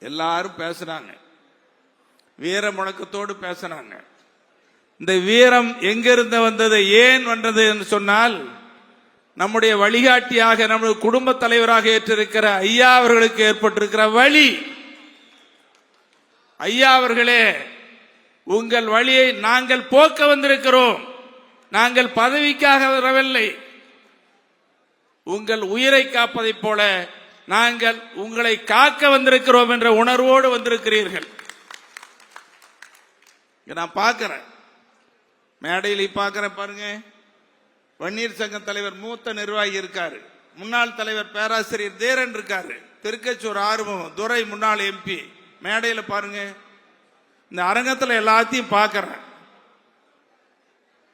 எல்லாரும் பேசுறாங்க, வீர முழக்கத்தோடு பேசுறாங்க. இந்த வீரம் எங்கிருந்து வந்தது, ஏன் வந்தது என்று சொன்னால், நம்முடைய வழிகாட்டியாக நம்முடைய குடும்ப தலைவராக ஏற்றிருக்கிற ஐயா அவர்களுக்கு ஏற்பட்டிருக்கிற வழி. ஐயா அவர்களே, உங்கள் வழியை நாங்கள் போக்க வந்திருக்கிறோம். நாங்கள் பதவிக்காக வரவில்லை. உங்கள் உயிரை காப்பதைப் போல நாங்கள் உங்களை காக்க வந்திருக்கிறோம் என்ற உணர்வோடு வந்திருக்கிறீர்கள். நான் பார்க்கிறேன், மேடையில் பார்க்கிறேன் பாருங்க. வன்னியர் சங்க தலைவர் மூத்த நிர்வாகி இருக்காரு, முன்னாள் தலைவர் பேராசிரியர் தேரன் இருக்காரு, திருக்கச்சூர் ஆறுமுகம், துரை முன்னாள் எம்பி. மேடையில் பாருங்க. இந்த அரங்கத்தில் எல்லாத்தையும் பார்க்கிறேன்.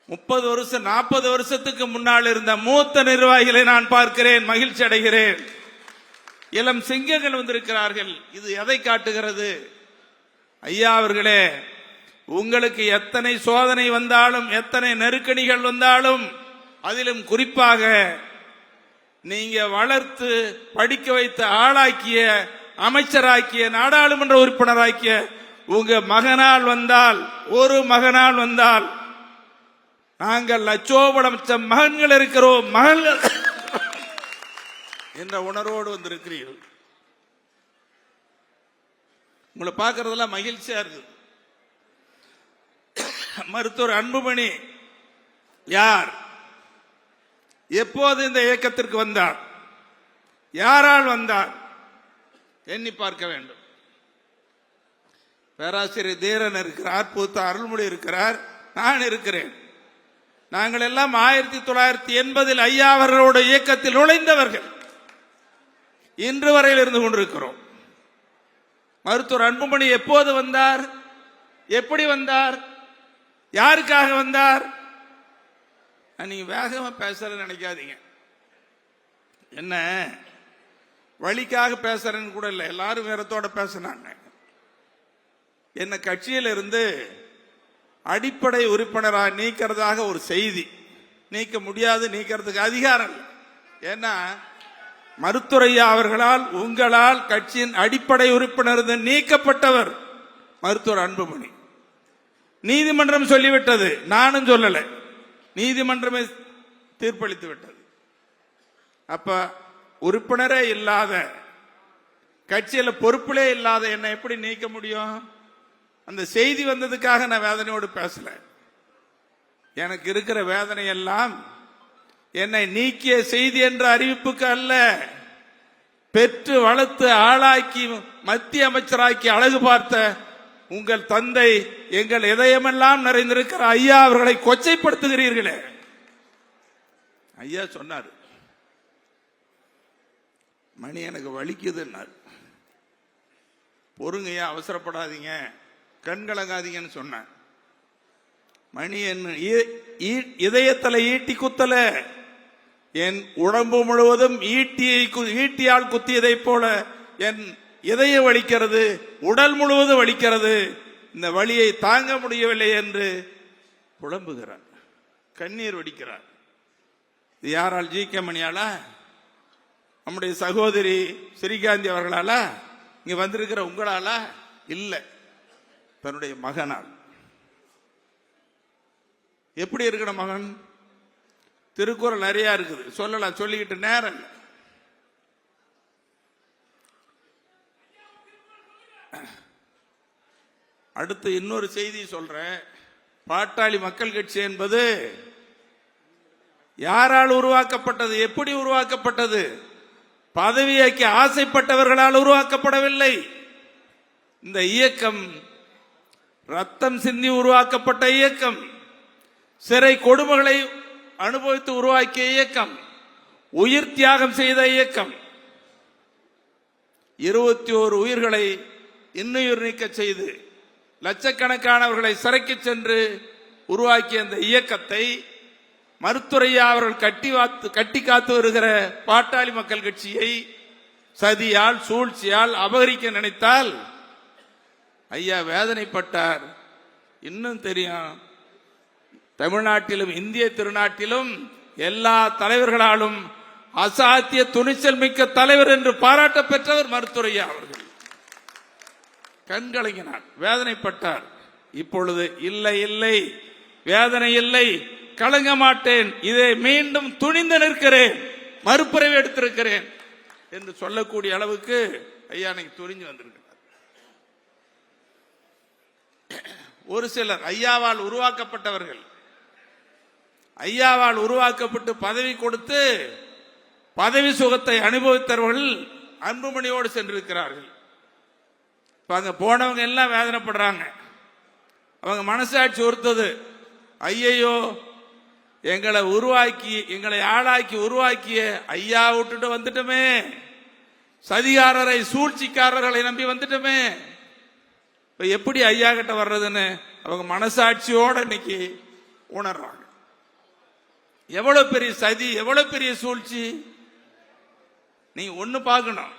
30 வருஷம் 40 வருஷத்துக்கு முன்னால் இருந்த மூத்த நிர்வாகிகளை நான் பார்க்கிறேன், மகிழ்ச்சி அடைகிறேன். இளம் சிங்கங்கள் வந்திருக்கிறார்கள். இது எதை காட்டுகிறது? ஐயா அவர்களே, உங்களுக்கு எத்தனை சோதனை வந்தாலும், எத்தனை நெருக்கடிகள் வந்தாலும், அதிலும் குறிப்பாக நீங்க வளர்த்து படிக்க வைத்த ஆளாக்கிய, அமைச்சராக்கிய, நாடாளுமன்ற உறுப்பினராக்கிய உங்க மகனால் வந்தால், ஒரு மகனால் வந்தால், நாங்கள் லட்சோபலட்சம் மகன்கள் இருக்கிறோம், மகன்கள் என்ற உணர்வோடு வந்திருக்கிறீர்கள். உங்களை பார்க்கறதெல்லாம் மகிழ்ச்சியா இருக்கு. மருத்துவர் அன்புமணி யார்? எப்போது இந்த இயக்கத்திற்கு வந்தார்? யாரால் வந்தார்? எண்ணி பார்க்க வேண்டும். பேராசிரியர் தீரன் இருக்கிறார், பூத்த அருள்மொழி இருக்கிறார், நான் இருக்கிறேன். நாங்கள் எல்லாம் 1980 ஐயா அவர்களோட இயக்கத்தில் நுழைந்தவர்கள். இன்று வரையில் இருந்து கொண்டிருக்கிறோம். மருத்துவர் அன்புமணி எப்போது வந்தார்? எப்படி வந்தார்? யாருக்காக வந்தார்? நீங்க வேகமா பேசுறேன்னு நினைக்காதீங்க. என்ன வழிக்காக பேசுறேன்னு கூட இல்லை, எல்லாரும் வேறத்தோட பேசினாங்க. என்ன கட்சியில் இருந்து அடிப்படை உறுப்பினராக நீக்கிறதாக ஒரு செய்தி. நீக்க முடியாது, நீக்கிறதுக்கு அதிகாரம் இல்லை. ஏன்னா மருத்துவரையா அவர்களால், உங்களால் கட்சியின் அடிப்படை உறுப்பினர் நீக்கப்பட்டவர் மருத்துவர் அன்புமணி. நீதிமன்றம் சொல்லிவிட்டது, நானும் சொல்லல, நீதிமன்றமே தீர்ப்பளித்து விட்டது. அப்ப உறுப்பினரே இல்லாத, கட்சியில பொறுப்பிலே இல்லாத என்ன எப்படி நீக்க முடியும்? அந்த செய்தி வந்ததுக்காக நான் வேதனையோடு பேசல. எனக்கு இருக்கிற வேதனை எல்லாம் என்னை நீக்கிய செய்தி என்ற அறிவிப்புக்கு அல்ல, பெற்று வளர்த்து ஆளாக்கி மத்திய அமைச்சராக்கி அழகு பார்த்த உங்கள் தந்தை, எங்கள் இதயமெல்லாம் நிறைந்திருக்கிற ஐயா அவர்களை கொச்சைப்படுத்துகிறீர்களே. ஐயா சொன்னார், மணி எனக்கு வலிக்குதுன்னார். பொறுங்கய்யா, அவசரப்படாதீங்க, கண்கலங்காதீங்கன்னு சொன்னார். மணி என் இதயத்தில் ஈட்டி குத்தல, என் உடம்பு முழுவதும் ஈட்டியால் குத்தியதை போல என் இதயம் வலிக்கிறது, உடல் முழுவதும் வலிக்கிறது, இந்த வலியை தாங்க முடியவில்லை என்று புலம்புகிறார், கண்ணீர் வடிக்கிறார். இது யாரால்? ஜி கே மணியாலா? நம்முடைய சகோதரி ஸ்ரீகாந்தி அவர்களாலா? இங்க வந்திருக்கிற உங்களாலா? இல்ல, தன்னுடைய மகனால். எப்படி இருக்கிற மகன்? திருக்குறள் நிறைய இருக்குது, சொல்லலாம், சொல்லிக்கிட்டு நேரம் இல்லை. அடுத்து இன்னொரு செய்தி சொல்றேன். பாட்டாளி மக்கள் கட்சி என்பது யாரால் உருவாக்கப்பட்டது? எப்படி உருவாக்கப்பட்டது? பதவியாக்கி ஆசைப்பட்டவர்களால் உருவாக்கப்படவில்லை. இந்த இயக்கம் ரத்தம் சிந்தி உருவாக்கப்பட்ட இயக்கம், சிறை கொடுமைகளை அனுபவித்து உருவாக்கிய இயக்கம், உயிர் தியாகம் செய்த இயக்கம், 21 உயிர்களை இன்னுயிர் நீக்க செய்து லட்சக்கணக்கானவர்களை சிறைக்கு சென்று உருவாக்கிய இந்த இயக்கத்தை மருத்துவரையா அவர்கள் கட்டி காத்து வருகிற பாட்டாளி மக்கள் கட்சியை சதியால், சூழ்ச்சியால் அபகரிக்க நினைத்தால் ஐயா வேதனைப்பட்டார். இன்னும் தெரியும், தமிழ்நாட்டிலும் இந்திய திருநாட்டிலும் எல்லா தலைவர்களாலும் அசாத்திய துணிச்சல் மிக்க தலைவர் என்று பாராட்ட பெற்றவர் மருத்துவரையா அவர்கள். கண்கலங்கினார், வேதனைப்பட்டார். இப்பொழுது இல்லை இல்லை, வேதனை இல்லை, கலங்க மாட்டேன், இதை மீண்டும் துணிந்து நிற்கிறேன், மறுபிறவி எடுத்திருக்கிறேன் என்று சொல்லக்கூடிய அளவுக்கு ஐயா அன்னைக்கு துணிஞ்சு வந்திருக்கிறார். ஒரு சிலர் ஐயாவால் உருவாக்கப்பட்டவர்கள், ஐயாவால் உருவாக்கப்பட்டு பதவி கொடுத்து பதவி சுகத்தை அனுபவித்தவர்கள் அன்புமணியோடு சென்றிருக்கிறார்கள். இப்ப அங்க போனவங்க எல்லாம் வேதனைப்படுறாங்க. அவங்க மனசாட்சி ஒருத்தது, ஐயையோ எங்களை உருவாக்கி எங்களை ஆளாக்கி உருவாக்கிய ஐயா விட்டுட்டு வந்துட்டோமே, சதிகாரரை சூழ்ச்சிக்காரர்களை நம்பி வந்துட்டோமே, இப்ப எப்படி ஐயா கிட்ட வர்றதுன்னு அவங்க மனசாட்சியோட இன்னைக்கு உணர்றாங்க. எவ்வளவு பெரிய சதி, எவ்வளவு பெரிய சூழ்ச்சி. நீங்க ஒண்ணு பார்க்கணும்,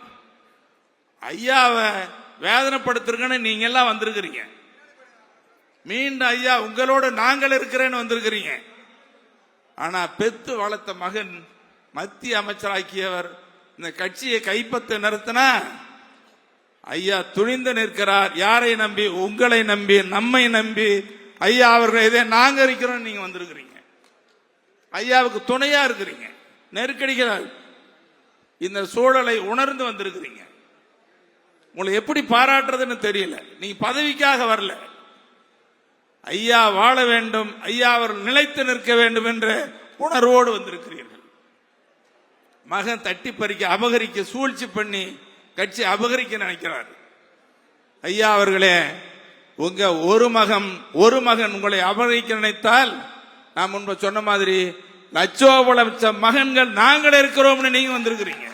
ஐயாவை வேதனைப்படுத்துறீங்கன்னு நீங்க எல்லாம் வந்திருக்கிறீங்க, மீண்டும் ஐயா உங்களோட நாங்கள் இருக்கிறேன்னு வந்திருக்கிறீங்க. ஆனா பெத்து வளர்த்த மகன் மத்திய அமைச்சராக்கியவர் இந்த கட்சியை கைப்பற்ற நிறுத்தினா ஐயா துணிந்து நிற்கிறார். யாரை நம்பி? உங்களை நம்பி, நம்மை நம்பி. ஐயா அவர்கள் இதே நாங்க இருக்கிறோம், நீங்க வந்திருக்கிறீங்க, ஐயாவுக்கு துணையா இருக்கிறீங்க, நெருக்கடிக்கிறார். இந்த சூழலை உணர்ந்து வந்திருக்கிறீங்க. உங்களை எப்படி பாராட்டுறதுன்னு தெரியல. நீங்க பதவிக்காக வரல, ஐயா வாழ வேண்டும், ஐயா அவர்கள் நிலைத்து நிற்க வேண்டும் என்ற உணர்வோடு வந்திருக்கிறீர்கள். மகன் தட்டி பறிக்க, அபகரிக்க, சூழ்ச்சி பண்ணி கட்சி அபகரிக்க நினைக்கிறார். ஐயா அவர்களே, உங்க ஒரு மகன் உங்களை அபகரிக்க நினைத்தால், நான் முன்பு சொன்ன மாதிரி லட்சோப லட்சம் மகன்கள் நாங்களே இருக்கிறோம்னு நீங்க வந்திருக்கிறீங்க.